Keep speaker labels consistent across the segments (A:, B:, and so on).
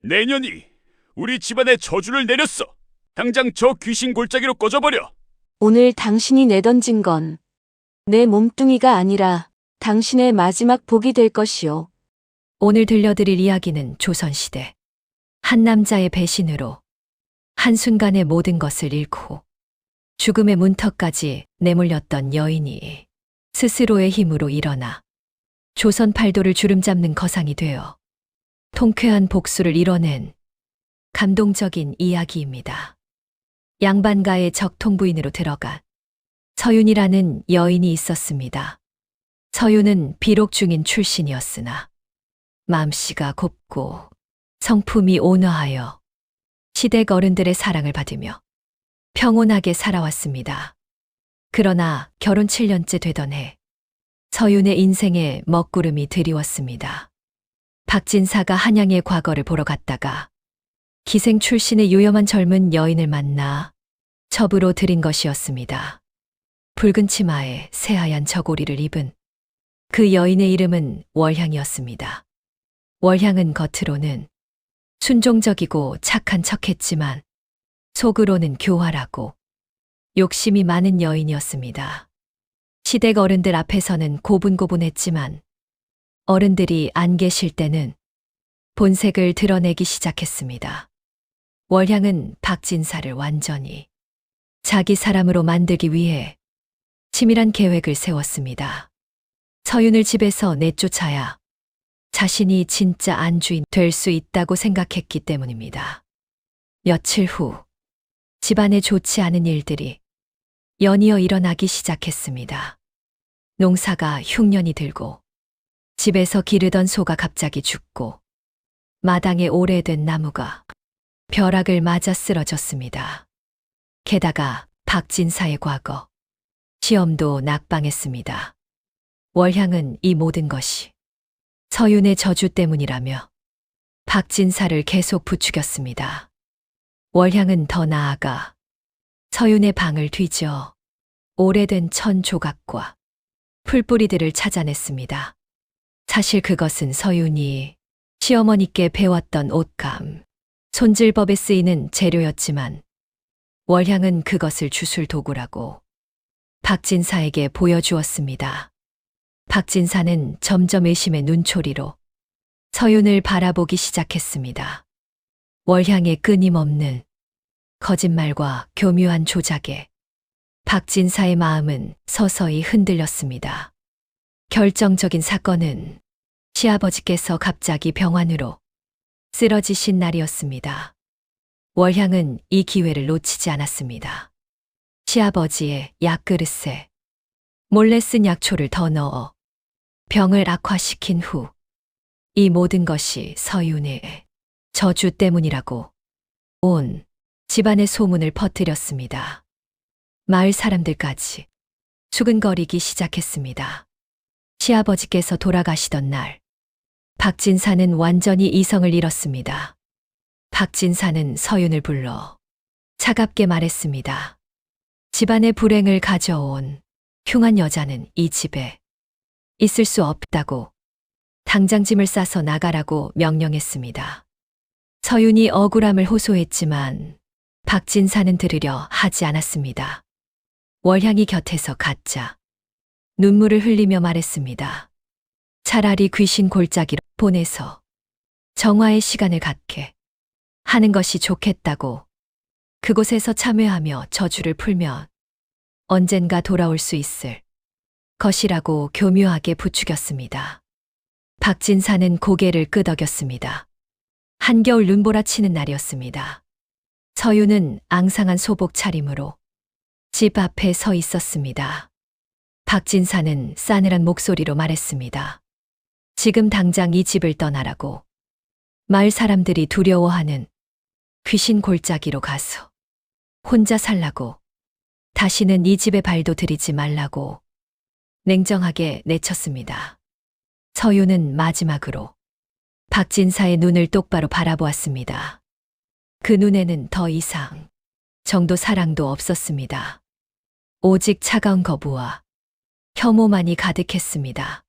A: 내년이 우리 집안에 저주를 내렸어. 당장 저 귀신 골짜기로 꺼져버려.
B: 오늘 당신이 내던진 건 내 몸뚱이가 아니라 당신의 마지막 복이 될 것이오.
C: 오늘 들려드릴 이야기는 조선시대. 한 남자의 배신으로 한순간에 모든 것을 잃고 죽음의 문턱까지 내몰렸던 여인이 스스로의 힘으로 일어나 조선 팔도를 주름잡는 거상이 되어 통쾌한 복수를 이뤄낸 감동적인 이야기입니다. 양반가의 적통부인으로 들어간 서윤이라는 여인이 있었습니다. 서윤은 비록 중인 출신이었으나 마음씨가 곱고 성품이 온화하여 시댁 어른들의 사랑을 받으며 평온하게 살아왔습니다. 그러나 결혼 7년째 되던 해 서윤의 인생에 먹구름이 드리웠습니다. 박진사가 한양의 과거를 보러 갔다가 기생 출신의 유염한 젊은 여인을 만나 첩으로 들인 것이었습니다. 붉은 치마에 새하얀 저고리를 입은 그 여인의 이름은 월향이었습니다. 월향은 겉으로는 순종적이고 착한 척했지만 속으로는 교활하고 욕심이 많은 여인이었습니다. 시댁 어른들 앞에서는 고분고분했지만 어른들이 안 계실 때는 본색을 드러내기 시작했습니다. 월향은 박진사를 완전히 자기 사람으로 만들기 위해 치밀한 계획을 세웠습니다. 서윤을 집에서 내쫓아야 자신이 진짜 안주인 될 수 있다고 생각했기 때문입니다. 며칠 후 집안에 좋지 않은 일들이 연이어 일어나기 시작했습니다. 농사가 흉년이 들고 집에서 기르던 소가 갑자기 죽고 마당에 오래된 나무가 벼락을 맞아 쓰러졌습니다. 게다가 박진사의 과거, 시험도 낙방했습니다. 월향은 이 모든 것이 서윤의 저주 때문이라며 박진사를 계속 부추겼습니다. 월향은 더 나아가 서윤의 방을 뒤져 오래된 천 조각과 풀뿌리들을 찾아냈습니다. 사실 그것은 서윤이 시어머니께 배웠던 옷감, 손질법에 쓰이는 재료였지만 월향은 그것을 주술 도구라고 박진사에게 보여주었습니다. 박진사는 점점 의심의 눈초리로 서윤을 바라보기 시작했습니다. 월향의 끊임없는 거짓말과 교묘한 조작에 박진사의 마음은 서서히 흔들렸습니다. 결정적인 사건은 시아버지께서 갑자기 병환으로 쓰러지신 날이었습니다. 월향은 이 기회를 놓치지 않았습니다. 시아버지의 약그릇에 몰래 쓴 약초를 더 넣어 병을 악화시킨 후 이 모든 것이 서윤의 저주 때문이라고 온 집안의 소문을 퍼뜨렸습니다. 마을 사람들까지 수근거리기 시작했습니다. 시아버지께서 돌아가시던 날 박진사는 완전히 이성을 잃었습니다. 박진사는 서윤을 불러 차갑게 말했습니다. 집안의 불행을 가져온 흉한 여자는 이 집에 있을 수 없다고 당장 짐을 싸서 나가라고 명령했습니다. 서윤이 억울함을 호소했지만 박진사는 들으려 하지 않았습니다. 월향이 곁에서 갖자 눈물을 흘리며 말했습니다. 차라리 귀신 골짜기로 보내서 정화의 시간을 갖게 하는 것이 좋겠다고. 그곳에서 참회하며 저주를 풀면 언젠가 돌아올 수 있을 것이라고 교묘하게 부추겼습니다. 박진사는 고개를 끄덕였습니다. 한겨울 눈보라치는 날이었습니다. 서윤은 앙상한 소복 차림으로 집 앞에 서 있었습니다. 박진사는 싸늘한 목소리로 말했습니다. 지금 당장 이 집을 떠나라고. 마을 사람들이 두려워하는 귀신 골짜기로 가서 혼자 살라고. 다시는 이 집에 발도 들이지 말라고 냉정하게 내쳤습니다. 서윤은 마지막으로 박진사의 눈을 똑바로 바라보았습니다. 그 눈에는 더 이상 정도 사랑도 없었습니다. 오직 차가운 거부와 혐오만이 가득했습니다.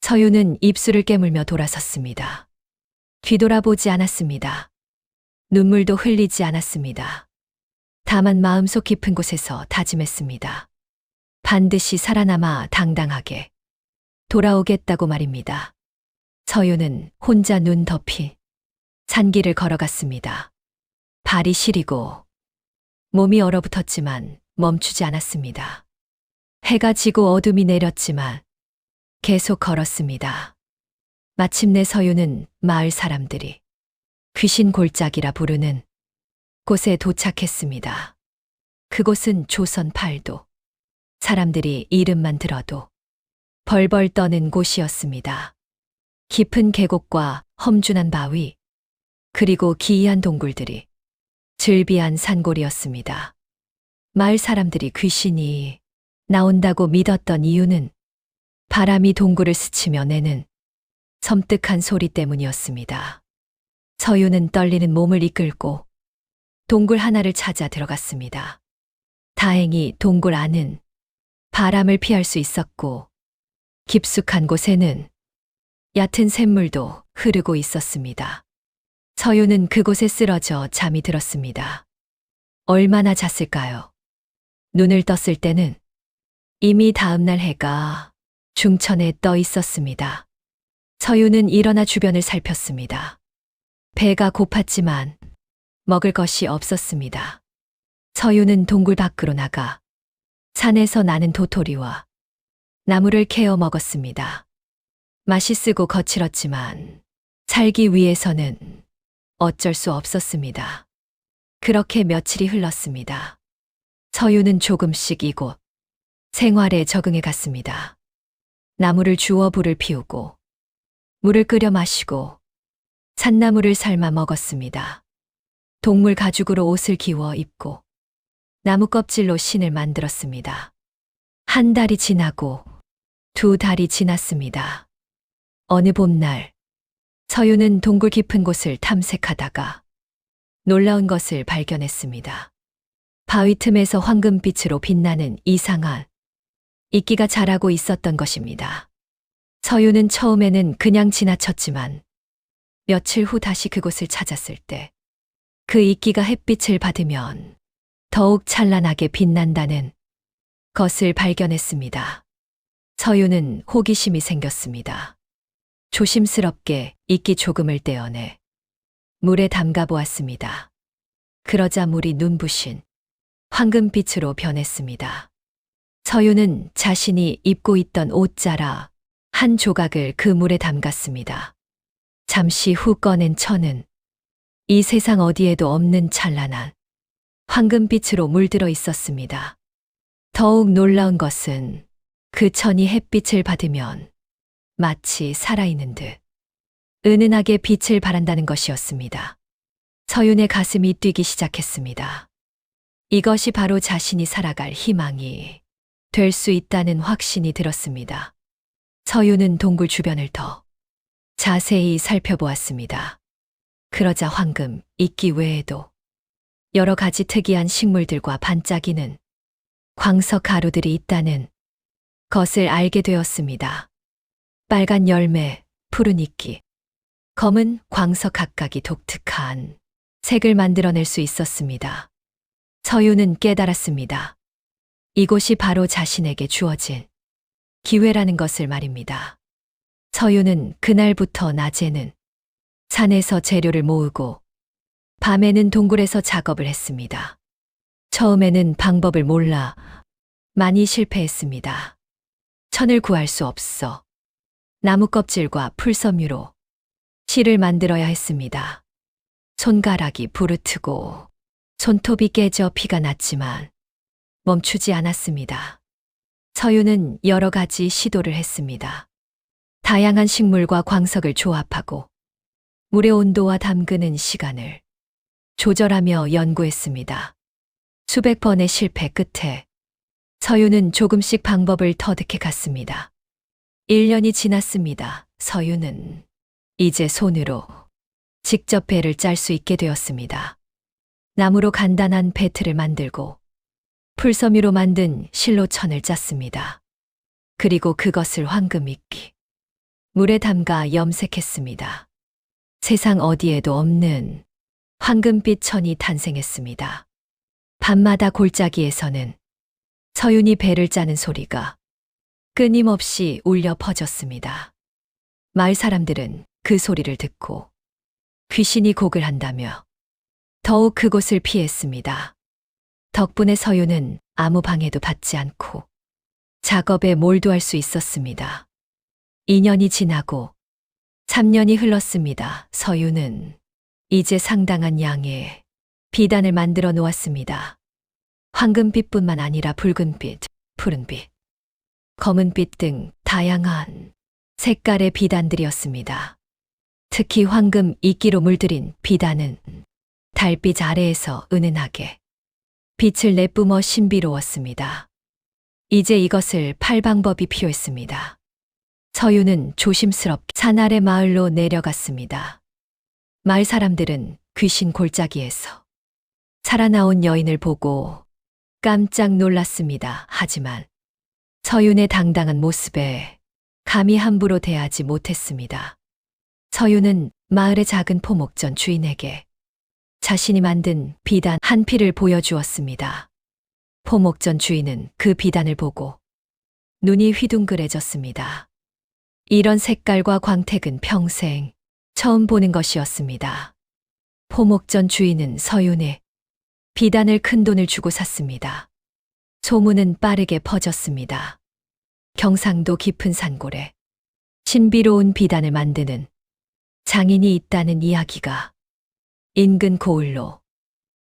C: 서윤은 입술을 깨물며 돌아섰습니다. 뒤돌아보지 않았습니다. 눈물도 흘리지 않았습니다. 다만 마음속 깊은 곳에서 다짐했습니다. 반드시 살아남아 당당하게 돌아오겠다고 말입니다. 서유는 혼자 눈 덮인 산길을 걸어갔습니다. 발이 시리고 몸이 얼어붙었지만 멈추지 않았습니다. 해가 지고 어둠이 내렸지만 계속 걸었습니다. 마침내 서유는 마을 사람들이 귀신 골짜기라 부르는 곳에 도착했습니다. 그곳은 조선 팔도. 사람들이 이름만 들어도 벌벌 떠는 곳이었습니다. 깊은 계곡과 험준한 바위, 그리고 기이한 동굴들이 즐비한 산골이었습니다. 마을 사람들이 귀신이 나온다고 믿었던 이유는 바람이 동굴을 스치며 내는 섬뜩한 소리 때문이었습니다. 서유는 떨리는 몸을 이끌고 동굴 하나를 찾아 들어갔습니다. 다행히 동굴 안은 바람을 피할 수 있었고 깊숙한 곳에는 얕은 샘물도 흐르고 있었습니다. 서유는 그곳에 쓰러져 잠이 들었습니다. 얼마나 잤을까요? 눈을 떴을 때는 이미 다음날 해가 중천에 떠 있었습니다. 서유는 일어나 주변을 살폈습니다. 배가 고팠지만 먹을 것이 없었습니다. 서유는 동굴 밖으로 나가 산에서 나는 도토리와 나무를 캐어 먹었습니다. 맛이 쓰고 거칠었지만 살기 위해서는 어쩔 수 없었습니다. 그렇게 며칠이 흘렀습니다. 서유는 조금씩 이곳 생활에 적응해 갔습니다. 나무를 주워 불을 피우고 물을 끓여 마시고 산나물을 삶아 먹었습니다. 동물 가죽으로 옷을 기워 입고 나무 껍질로 신을 만들었습니다. 한 달이 지나고 두 달이 지났습니다. 어느 봄날 서유는 동굴 깊은 곳을 탐색하다가 놀라운 것을 발견했습니다. 바위 틈에서 황금빛으로 빛나는 이상한 이끼가 자라고 있었던 것입니다. 서유는 처음에는 그냥 지나쳤지만 며칠 후 다시 그곳을 찾았을 때 그 이끼가 햇빛을 받으면 더욱 찬란하게 빛난다는 것을 발견했습니다. 서유는 호기심이 생겼습니다. 조심스럽게 이끼 조금을 떼어내 물에 담가 보았습니다. 그러자 물이 눈부신 황금빛으로 변했습니다. 서유는 자신이 입고 있던 옷자락 한 조각을 그 물에 담갔습니다. 잠시 후 꺼낸 천은 이 세상 어디에도 없는 찬란한 황금빛으로 물들어 있었습니다. 더욱 놀라운 것은 그 천이 햇빛을 받으면 마치 살아있는 듯 은은하게 빛을 발한다는 것이었습니다. 서윤의 가슴이 뛰기 시작했습니다. 이것이 바로 자신이 살아갈 희망이 될 수 있다는 확신이 들었습니다. 서윤은 동굴 주변을 더 자세히 살펴보았습니다. 그러자 황금, 이끼 외에도 여러 가지 특이한 식물들과 반짝이는 광석 가루들이 있다는 것을 알게 되었습니다. 빨간 열매, 푸른 이끼, 검은 광석 각각이 독특한 색을 만들어낼 수 있었습니다. 서유는 깨달았습니다. 이곳이 바로 자신에게 주어진 기회라는 것을 말입니다. 서유는 그날부터 낮에는 산에서 재료를 모으고 밤에는 동굴에서 작업을 했습니다. 처음에는 방법을 몰라 많이 실패했습니다. 천을 구할 수 없어 나무 껍질과 풀섬유로 실을 만들어야 했습니다. 손가락이 부르트고 손톱이 깨져 피가 났지만 멈추지 않았습니다. 서유는 여러 가지 시도를 했습니다. 다양한 식물과 광석을 조합하고 물의 온도와 담그는 시간을 조절하며 연구했습니다. 수백 번의 실패 끝에 서유는 조금씩 방법을 터득해 갔습니다. 1년이 지났습니다. 서유는 이제 손으로 직접 배를 짤 수 있게 되었습니다. 나무로 간단한 배틀을 만들고 풀섬유로 만든 실로 천을 짰습니다. 그리고 그것을 황금 이끼 물에 담가 염색했습니다. 세상 어디에도 없는 황금빛 천이 탄생했습니다. 밤마다 골짜기에서는 서윤이 배를 짜는 소리가 끊임없이 울려 퍼졌습니다. 마을 사람들은 그 소리를 듣고 귀신이 곡을 한다며 더욱 그곳을 피했습니다. 덕분에 서윤은 아무 방해도 받지 않고 작업에 몰두할 수 있었습니다. 2년이 지나고 3년이 흘렀습니다. 서윤은 이제 상당한 양의 비단을 만들어 놓았습니다. 황금빛뿐만 아니라 붉은빛, 푸른빛, 검은빛 등 다양한 색깔의 비단들이었습니다. 특히 황금 이끼로 물들인 비단은 달빛 아래에서 은은하게 빛을 내뿜어 신비로웠습니다. 이제 이것을 팔 방법이 필요했습니다. 서윤은 조심스럽게 산 아래 마을로 내려갔습니다. 마을 사람들은 귀신 골짜기에서 살아나온 여인을 보고 깜짝 놀랐습니다. 하지만 서윤의 당당한 모습에 감히 함부로 대하지 못했습니다. 서윤은 마을의 작은 포목전 주인에게 자신이 만든 비단 한 필을 보여주었습니다. 포목전 주인은 그 비단을 보고 눈이 휘둥그레졌습니다. 이런 색깔과 광택은 평생 처음 보는 것이었습니다. 포목전 주인은 서윤의 비단을 큰 돈을 주고 샀습니다. 소문은 빠르게 퍼졌습니다. 경상도 깊은 산골에 신비로운 비단을 만드는 장인이 있다는 이야기가 인근 고을로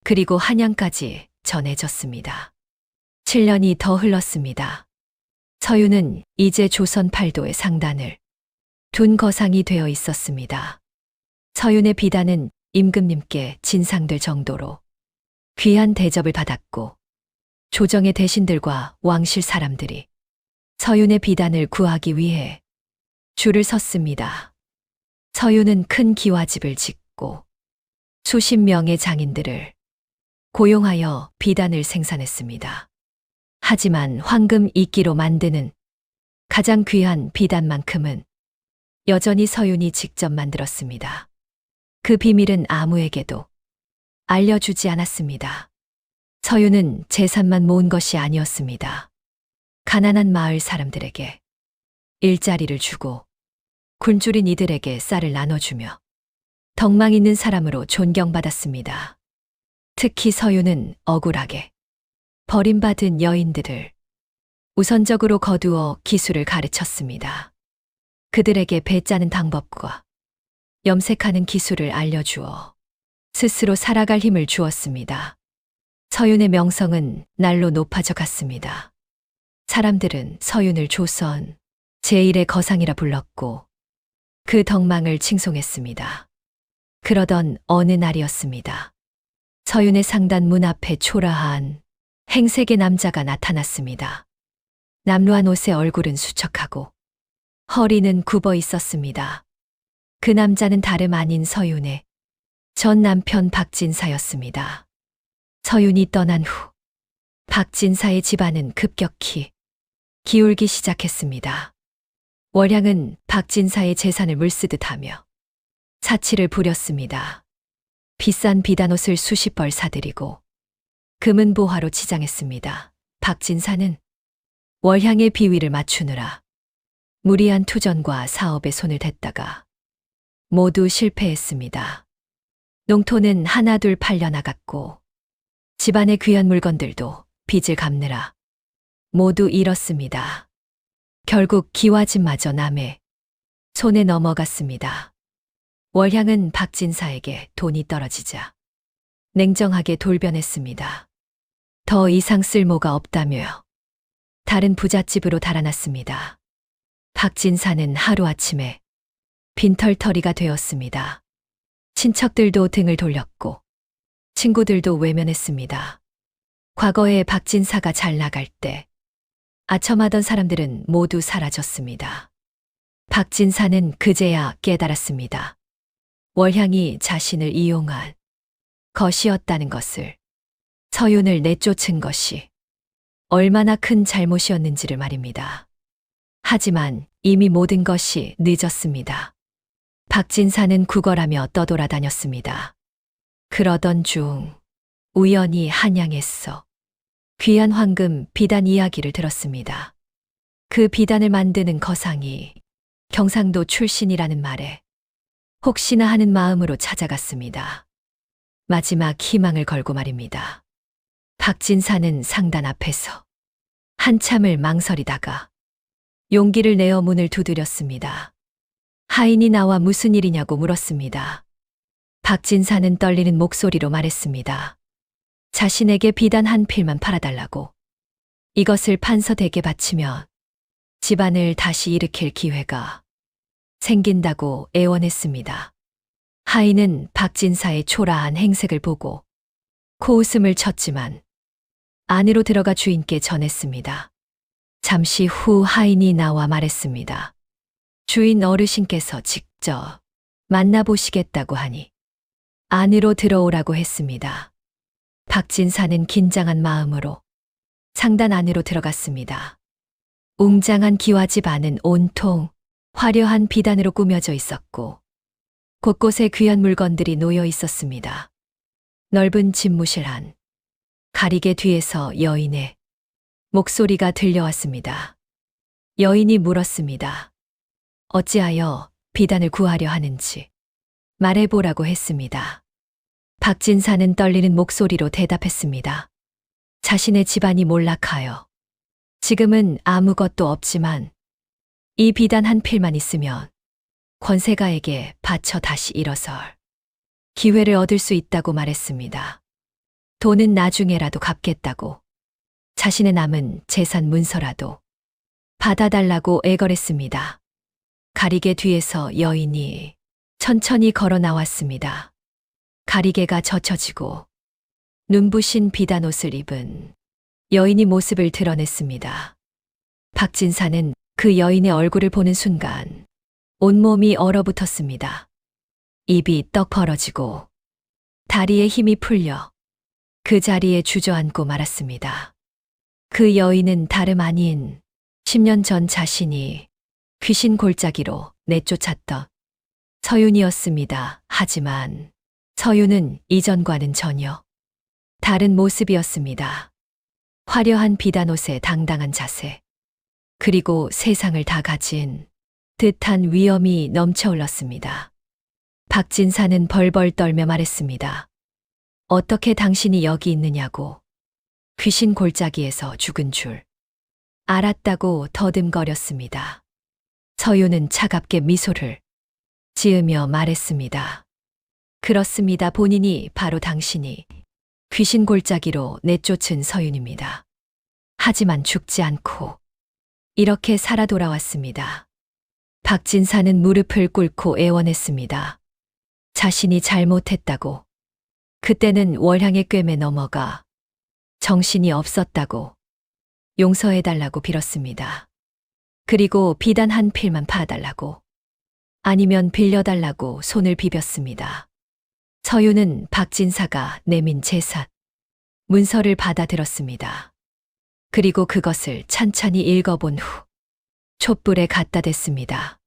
C: 그리고 한양까지 전해졌습니다. 7년이 더 흘렀습니다. 서윤은 이제 조선 팔도의 상단을 둔 거상이 되어 있었습니다. 서윤의 비단은 임금님께 진상될 정도로 귀한 대접을 받았고 조정의 대신들과 왕실 사람들이 서윤의 비단을 구하기 위해 줄을 섰습니다. 서윤은 큰 기와집을 짓고 수십 명의 장인들을 고용하여 비단을 생산했습니다. 하지만 황금 이끼로 만드는 가장 귀한 비단만큼은 여전히 서윤이 직접 만들었습니다. 그 비밀은 아무에게도 알려주지 않았습니다. 서윤은 재산만 모은 것이 아니었습니다. 가난한 마을 사람들에게 일자리를 주고 굶주린 이들에게 쌀을 나눠주며 덕망 있는 사람으로 존경받았습니다. 특히 서윤은 억울하게 버림받은 여인들을 우선적으로 거두어 기술을 가르쳤습니다. 그들에게 배 짜는 방법과 염색하는 기술을 알려주어 스스로 살아갈 힘을 주었습니다. 서윤의 명성은 날로 높아져 갔습니다. 사람들은 서윤을 조선 제1의 거상이라 불렀고 그 덕망을 칭송했습니다. 그러던 어느 날이었습니다. 서윤의 상단 문 앞에 초라한 행색의 남자가 나타났습니다. 남루한 옷에 얼굴은 수척하고 허리는 굽어 있었습니다. 그 남자는 다름 아닌 서윤의 전 남편 박진사였습니다. 서윤이 떠난 후 박진사의 집안은 급격히 기울기 시작했습니다. 월향은 박진사의 재산을 물쓰듯 하며 사치를 부렸습니다. 비싼 비단옷을 수십 벌 사들이고 금은 보화로 치장했습니다. 박진사는 월향의 비위를 맞추느라 무리한 투전과 사업에 손을 댔다가 모두 실패했습니다. 농토는 하나둘 팔려나갔고 집안의 귀한 물건들도 빚을 갚느라 모두 잃었습니다. 결국 기와집마저 남의 손에 넘어갔습니다. 월향은 박진사에게 돈이 떨어지자 냉정하게 돌변했습니다. 더 이상 쓸모가 없다며 다른 부잣집으로 달아났습니다. 박진사는 하루아침에 빈털터리가 되었습니다. 친척들도 등을 돌렸고 친구들도 외면했습니다. 과거에 박진사가 잘 나갈 때 아첨하던 사람들은 모두 사라졌습니다. 박진사는 그제야 깨달았습니다. 월향이 자신을 이용한 것이었다는 것을, 서윤을 내쫓은 것이 얼마나 큰 잘못이었는지를 말입니다. 하지만 이미 모든 것이 늦었습니다. 박진사는 구걸하며 떠돌아다녔습니다. 그러던 중 우연히 한양에서 귀한 황금 비단 이야기를 들었습니다. 그 비단을 만드는 거상이 경상도 출신이라는 말에 혹시나 하는 마음으로 찾아갔습니다. 마지막 희망을 걸고 말입니다. 박진사는 상단 앞에서 한참을 망설이다가 용기를 내어 문을 두드렸습니다. 하인이 나와 무슨 일이냐고 물었습니다. 박진사는 떨리는 목소리로 말했습니다. 자신에게 비단 한 필만 팔아달라고. 이것을 판서댁에 바치면 집안을 다시 일으킬 기회가 생긴다고 애원했습니다. 하인은 박진사의 초라한 행색을 보고 코웃음을 쳤지만 안으로 들어가 주인께 전했습니다. 잠시 후 하인이 나와 말했습니다. 주인 어르신께서 직접 만나보시겠다고 하니 안으로 들어오라고 했습니다. 박진사는 긴장한 마음으로 상단 안으로 들어갔습니다. 웅장한 기와집 안은 온통 화려한 비단으로 꾸며져 있었고 곳곳에 귀한 물건들이 놓여 있었습니다. 넓은 집무실 안 가리개 뒤에서 여인의 목소리가 들려왔습니다. 여인이 물었습니다. 어찌하여 비단을 구하려 하는지 말해보라고 했습니다. 박진사는 떨리는 목소리로 대답했습니다. 자신의 집안이 몰락하여 지금은 아무것도 없지만 이 비단 한 필만 있으면 권세가에게 바쳐 다시 일어설 기회를 얻을 수 있다고 말했습니다. 돈은 나중에라도 갚겠다고 자신의 남은 재산 문서라도 받아달라고 애걸했습니다. 가리개 뒤에서 여인이 천천히 걸어 나왔습니다. 가리개가 젖혀지고 눈부신 비단 옷을 입은 여인이 모습을 드러냈습니다. 박진사는 그 여인의 얼굴을 보는 순간 온몸이 얼어붙었습니다. 입이 떡 벌어지고 다리에 힘이 풀려 그 자리에 주저앉고 말았습니다. 그 여인은 다름 아닌 10년 전 자신이 귀신 골짜기로 내쫓았던 서윤이었습니다. 하지만 서윤은 이전과는 전혀 다른 모습이었습니다. 화려한 비단옷에 당당한 자세, 그리고 세상을 다 가진 듯한 위엄이 넘쳐 흘렀습니다. 박진사는 벌벌 떨며 말했습니다. 어떻게 당신이 여기 있느냐고. 귀신 골짜기에서 죽은 줄 알았다고 더듬거렸습니다. 서윤은 차갑게 미소를 지으며 말했습니다. 그렇습니다. 본인이 바로 당신이 귀신 골짜기로 내쫓은 서윤입니다. 하지만 죽지 않고 이렇게 살아 돌아왔습니다. 박진사는 무릎을 꿇고 애원했습니다. 자신이 잘못했다고. 그때는 월향의 꿰매 넘어가 정신이 없었다고 용서해달라고 빌었습니다. 그리고 비단 한 필만 파달라고, 아니면 빌려달라고 손을 비볐습니다. 서윤은 박진사가 내민 재산, 문서를 받아들었습니다. 그리고 그것을 찬찬히 읽어본 후 촛불에 갖다 댔습니다.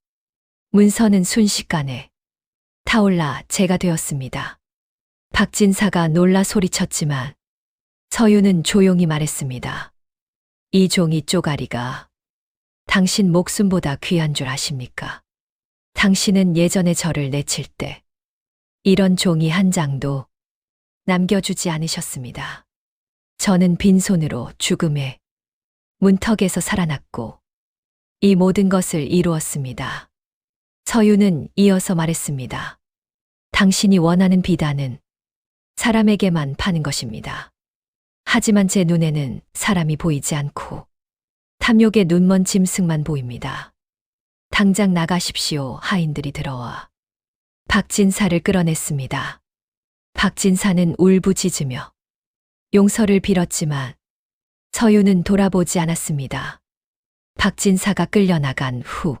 C: 문서는 순식간에 타올라 재가 되었습니다. 박진사가 놀라 소리쳤지만 서윤은 조용히 말했습니다. 이 종이 쪼가리가 당신 목숨보다 귀한 줄 아십니까? 당신은 예전에 저를 내칠 때 이런 종이 한 장도 남겨주지 않으셨습니다. 저는 빈손으로 죽음의 문턱에서 살아났고 이 모든 것을 이루었습니다. 서윤은 이어서 말했습니다. 당신이 원하는 비단은 사람에게만 파는 것입니다. 하지만 제 눈에는 사람이 보이지 않고 탐욕의 눈먼 짐승만 보입니다. 당장 나가십시오. 하인들이 들어와 박진사를 끌어냈습니다. 박진사는 울부짖으며 용서를 빌었지만 서윤은 돌아보지 않았습니다. 박진사가 끌려나간 후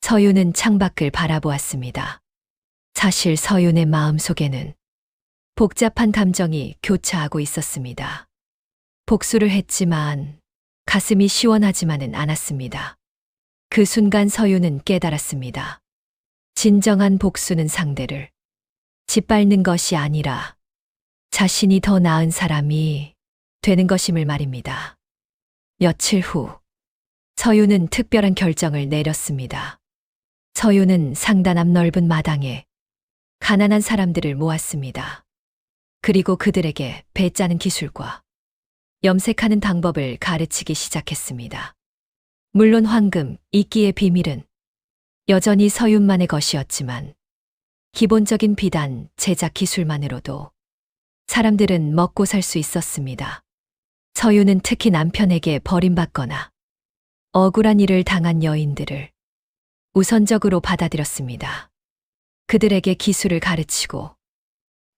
C: 서윤은 창밖을 바라보았습니다. 사실 서윤의 마음속에는 복잡한 감정이 교차하고 있었습니다. 복수를 했지만 가슴이 시원하지만은 않았습니다. 그 순간 서윤은 깨달았습니다. 진정한 복수는 상대를 짓밟는 것이 아니라 자신이 더 나은 사람이 되는 것임을 말입니다. 며칠 후, 서유는 특별한 결정을 내렸습니다. 서유는 상단 앞 넓은 마당에 가난한 사람들을 모았습니다. 그리고 그들에게 배 짜는 기술과 염색하는 방법을 가르치기 시작했습니다. 물론 황금, 이끼의 비밀은 여전히 서윤만의 것이었지만 기본적인 비단, 제작 기술만으로도 사람들은 먹고 살 수 있었습니다. 서유는 특히 남편에게 버림받거나 억울한 일을 당한 여인들을 우선적으로 받아들였습니다. 그들에게 기술을 가르치고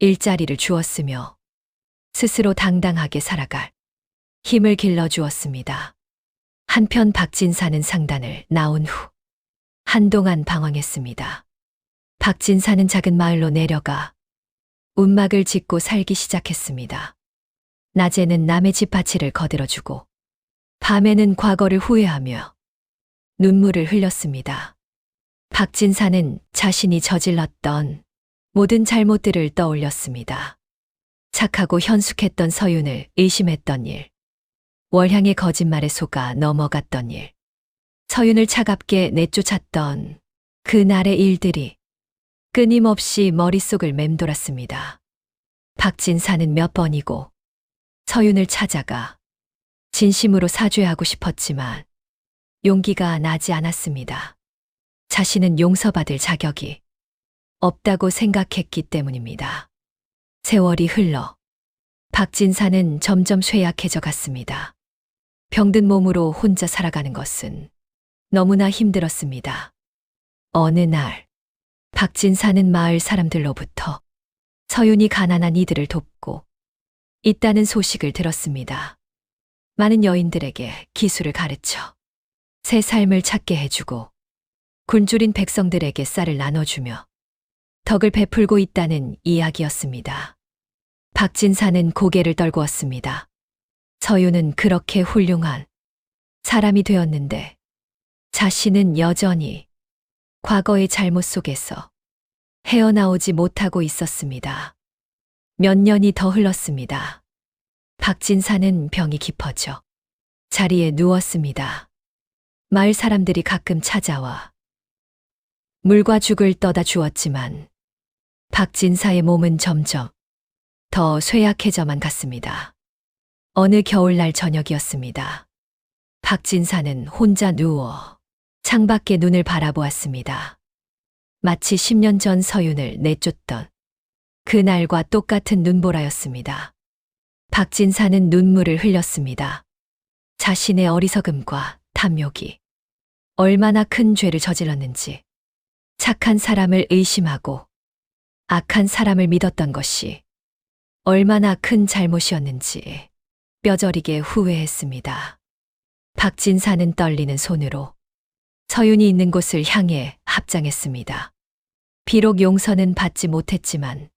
C: 일자리를 주었으며 스스로 당당하게 살아갈 힘을 길러주었습니다. 한편 박진사는 상단을 나온 후 한동안 방황했습니다. 박진사는 작은 마을로 내려가 움막을 짓고 살기 시작했습니다. 낮에는 남의 집 밭을 거들어주고 밤에는 과거를 후회하며 눈물을 흘렸습니다. 박진사는 자신이 저질렀던 모든 잘못들을 떠올렸습니다. 착하고 현숙했던 서윤을 의심했던 일, 월향의 거짓말에 속아 넘어갔던 일, 서윤을 차갑게 내쫓았던 그날의 일들이 끊임없이 머릿속을 맴돌았습니다. 박진사는 몇 번이고 서윤을 찾아가 진심으로 사죄하고 싶었지만 용기가 나지 않았습니다. 자신은 용서받을 자격이 없다고 생각했기 때문입니다. 세월이 흘러 박진사는 점점 쇠약해져 갔습니다. 병든 몸으로 혼자 살아가는 것은 너무나 힘들었습니다. 어느 날 박진사는 마을 사람들로부터 서윤이 가난한 이들을 돕고 있다는 소식을 들었습니다. 많은 여인들에게 기술을 가르쳐 새 삶을 찾게 해주고 굶주린 백성들에게 쌀을 나눠주며 덕을 베풀고 있다는 이야기였습니다. 박진사는 고개를 떨구었습니다. 서윤은 그렇게 훌륭한 사람이 되었는데 자신은 여전히 과거의 잘못 속에서 헤어나오지 못하고 있었습니다. 몇 년이 더 흘렀습니다. 박진사는 병이 깊어져 자리에 누웠습니다. 마을 사람들이 가끔 찾아와 물과 죽을 떠다 주었지만 박진사의 몸은 점점 더 쇠약해져만 갔습니다. 어느 겨울날 저녁이었습니다. 박진사는 혼자 누워 창밖에 눈을 바라보았습니다. 마치 10년 전 서윤을 내쫓던 그날과 똑같은 눈보라였습니다. 박진사는 눈물을 흘렸습니다. 자신의 어리석음과 탐욕이 얼마나 큰 죄를 저질렀는지, 착한 사람을 의심하고 악한 사람을 믿었던 것이 얼마나 큰 잘못이었는지 뼈저리게 후회했습니다. 박진사는 떨리는 손으로 서윤이 있는 곳을 향해 합장했습니다. 비록 용서는 받지 못했지만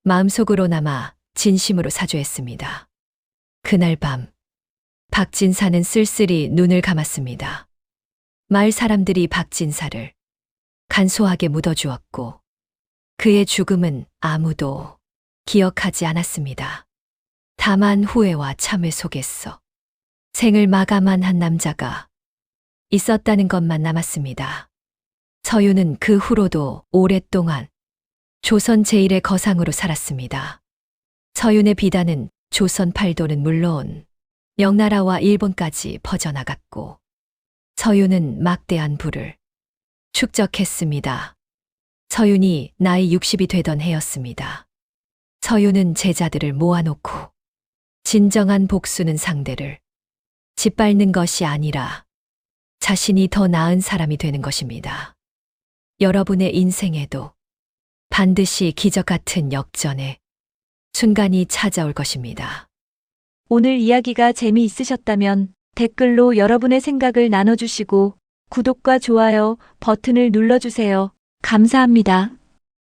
C: 마음속으로나마 진심으로 사죄했습니다. 그날 밤 박진사는 쓸쓸히 눈을 감았습니다. 마을 사람들이 박진사를 간소하게 묻어주었고 그의 죽음은 아무도 기억하지 않았습니다. 다만 후회와 참회 속에서 생을 마감한 한 남자가 있었다는 것만 남았습니다. 서윤은 그 후로도 오랫동안 조선 제1의 거상으로 살았습니다. 서윤의 비단은 조선 팔도는 물론 명나라와 일본까지 퍼져나갔고 서윤은 막대한 부를 축적했습니다. 서윤이 나이 60이 되던 해였습니다. 서윤은 제자들을 모아놓고 진정한 복수는 상대를 짓밟는 것이 아니라 자신이 더 나은 사람이 되는 것입니다. 여러분의 인생에도 반드시 기적 같은 역전의 순간이 찾아올 것입니다.
B: 오늘 이야기가 재미있으셨다면 댓글로 여러분의 생각을 나눠주시고 구독과 좋아요 버튼을 눌러주세요. 감사합니다.